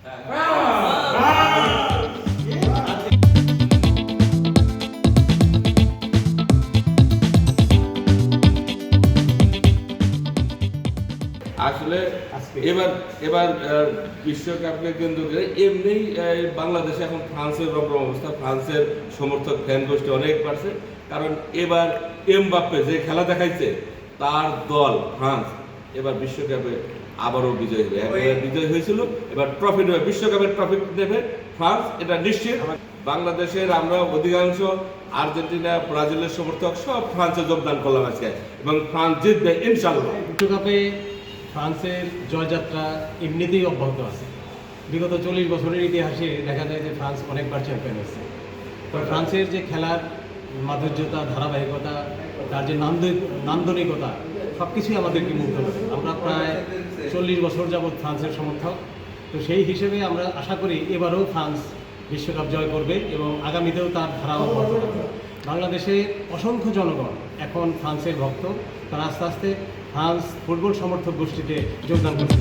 আসলে এবার এবার বিশ্বকাপকে কেন্দ্র করে এমনি বাংলাদেশে এখন ফ্রান্সের রকম অবস্থা। ফ্রান্সের সমর্থক ফ্যান গোষ্ঠী অনেক বাড়ছে, কারণ এবার এমবাপ্পে যে খেলা দেখাইছে তার দল ফ্রান্স এবার বিশ্বকাপে আবারও বিজয় হবে। একবার বিজয় হয়েছিল, এবার ট্রফি নেবে, বিশ্বকাপের ট্রফি নেবে ফ্রান্স, এটা নিশ্চিত। বাংলাদেশের আমরা অধিকাংশ আর্জেন্টিনা ব্রাজিলের সমর্থক সব ফ্রান্সে যোগদান করলাম আজকে, এবং ফ্রান্স জিতবে ইনশাল্লাহ। বিশ্বকাপে ফ্রান্সের জয়যাত্রা এমনিতেই অব্যাহত আছে। বিগত 40 বছরের ইতিহাসে দেখা যায় যে ফ্রান্স অনেকবার চ্যাম্পিয়ন হয়েছে। তো ফ্রান্সের যে খেলার মাধুর্যতা, ধারাবাহিকতা, তার যে নান্দনিকতা সব কিছুই আমাদেরকে মুগ্ধ করে। আমরা প্রায় 40 বছর যাবৎ ফ্রান্সের সমর্থক। তো সেই হিসেবে আমরা আশা করি এবারও ফ্রান্স বিশ্বকাপ জয় করবে এবং আগামীতেও তার ধারা অব্যাহত থাকবে। বাংলাদেশে অসংখ্য জনগণ এখন ফ্রান্সের ভক্ত, তারা আস্তে আস্তে ফ্রান্স ফুটবল সমর্থক গোষ্ঠীতে যোগদান করছে।